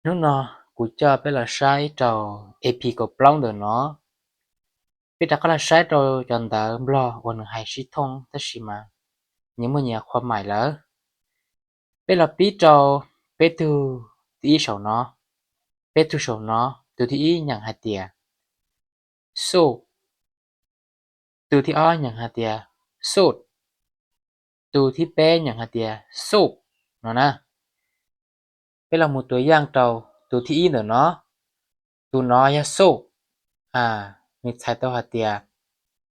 Lúc nọ, cụ cho bé là sai trò AP của plong được nó. Bé đã có là sai trò chọn tờ lo còn hay sĩ thông tất xì mà. Nhưng mà nhà khoa mải lỡ. Bé là bí trò bé tu tí sầu nó. Bé tu sầu nó từ thì ý nhận hạt tìa. So từ thì ó nhận hạt tìa. Sốt từ thì bé nhận hạt tìa. Sốt nó nè. Bé là một tuổi giang trầu từ thì ý nữa nó. Từ nó ya sốt. Mình sai tao hạt tìa.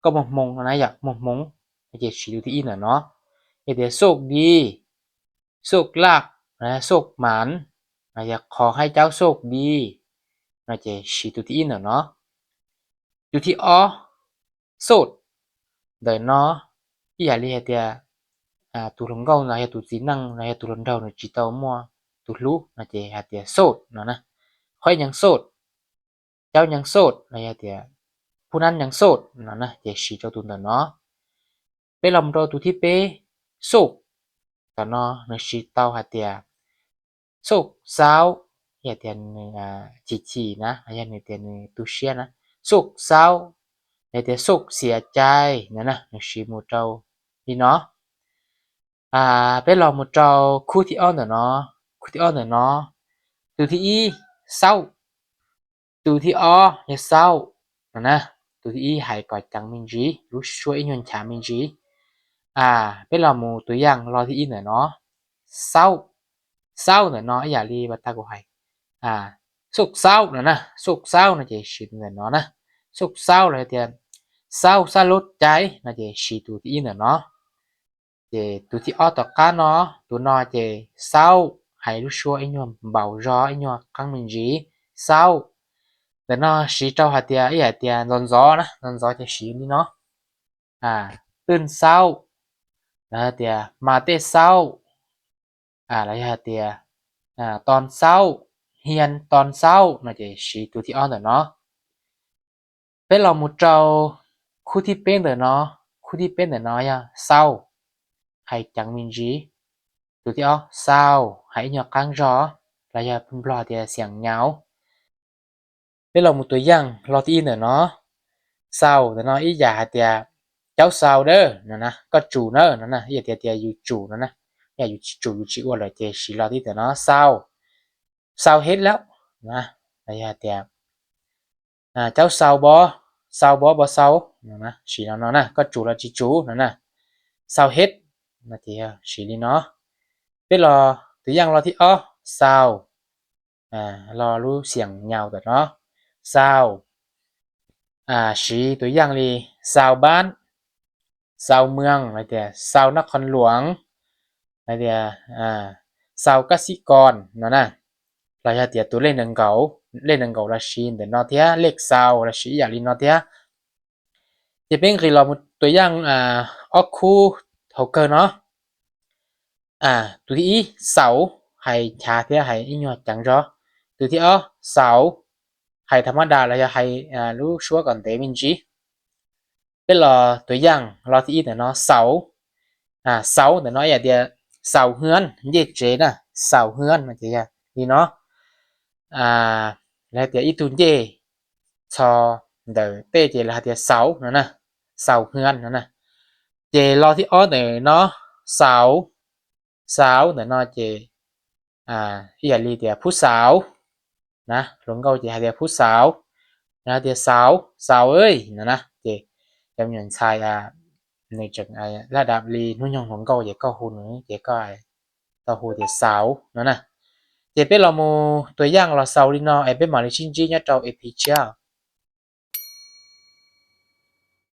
Có một mông nó nãy giờ một mông cái chỉ thì in là nó cái để sốt đi sốt lạc là sốt mãn là giờขอให้เจ้าโชคดีlà chỉ từ thì in là nó từ thì ó sốt đời nó ý là li thì tụ lòng câu là tụ chỉ năng là tụ lần đầu là chỉ tao mua tụ lú là chỉ hạt thì sốt nó nè khói nhang sốtเจ้ายังโสดlà thìผู้นั้นยังโสดnó nè chỉ cho tụ nó bé lòng rồi tụi thi bé sụp tao nó chỉ tao hạt tiền sụp sao hạt tiền chỉ na hay là tiền tu sửa na sụp sao hạt tiền sụp xỉa trái nữa nè nó chỉ một trâu đi nó bé lòng một trâu khu thị on ở nó từ thị y sau từ thị o nhà sau nè từ thị y hay gọi chẳng mình gì lúc xuôi nhuận chả mình gì bây giờ mộtตัวอย่างรอที่อินเนาะเศร้าเศร้าเนาะอย่ารีบัตตากูให้สุกเศร้านะสุกเศร้านะเจชิดเนาะนะสุกเศร้าเลยเตียนเศร้าซาลดใจนะเจชิตัวที่อินเนาะเจตัวที่อ้อต่อกันเนาะตัวนอเจเศร้าให้รู้ชัวไอ้ยัวเบารอไอ้ยัวครั้งมันจีเศร้าแต่เนาะชีเจ้าหาเตียไอ้เตียนอนซอนะนอนซอจะชีนี่เนาะตื่นเศร้าแล้วเตียมาเตเศร้าแล้วเตียตอนเศร้าเฮียนตอนเศร้าน่าจะชีตัวที่อ้อนเนาะเป็นเราหมู่เจ้าคู่ที่เป็นเนาะคู่ที่เป็นเนาะเศร้าให้จังมินจีตัวที่อ้อเศร้าให้หยอกกังรอแล้วอย่าพุ่มปลอเตียเสียงเหงาเป็นเราหมู่ตัวอย่างรอที่อินเนาะเศร้าแต่เนาะอีอย่าเตียเจ้าเศร้าเด้อนะก็จูเนอร์นะอย่าเตียอยู่จูนะอย่าอยู่จูอยู่จีอ้วนเลยเตียชีรอที่แต่เนาะเศร้าเศร้าเฮ็ดแล้วนะอย่าเตียเจ้าเศร้าบ่บ่เศร้านะชีเนาะนะก็จูละจีจูนะเศร้าเฮ็ดนะเตียชีลีเนาะเป็นรอตัวอย่างรอที่อ้อเศร้ารอรู้เสียงเงาแต่เนาะเศร้าชีตัวอย่างลีเศร้าบ้านเศร้าเมืองอะไรเตียเศร้านครหลวงอะไรเตียเศร้ากสิกรนะเราจะเตียตัวเล่นหนึ่งเก่าละชีนแต่นอเทียเลขเศร้าละชีอย่างลีนอเทียจะเป็นคือเราตัวอย่างออกคูเขาเกินเนาะตัวที่อีเสาให้ชาเทียให้อีหยอดจังจ้อตัวที่อ้อเสาให้ธรรมดาเราจะให้รู้ชัวก่อนเตมินจีเป็นรอตัวอย่างรอที่อีแต่เนาะเสาเสาแต่เนาะอย่างเดียวเสาเฮือนเย็ดเจนะเสาเฮือนมันจะอย่างนี้เนาะแล้วเดี๋ยวอีตุนเจชอเดี๋ยวเต้เจlàเดี๋ยวเสานะเสาเฮือนนะเจรอที่อ้อเดี๋ยวเนาะเสาเดี๋ยวเนาะเจอีอย่าลีเดี๋ยวผู้สาวนะหลงเกาเจเดี๋ยวผู้สาวนะเดี๋ยวสาวเอ้ยนะเจจำนวนชายในจังระดับลีนุ่งยองหลงเกาเจก็หูหนูเจก็ต่อหูเดี๋ยวสาวนะเจเป็นเราโมตัวอย่างเราเสาลีเนาะไอเป็นหมาลิชินจีเนี่ยเจ้าเอพิเชีย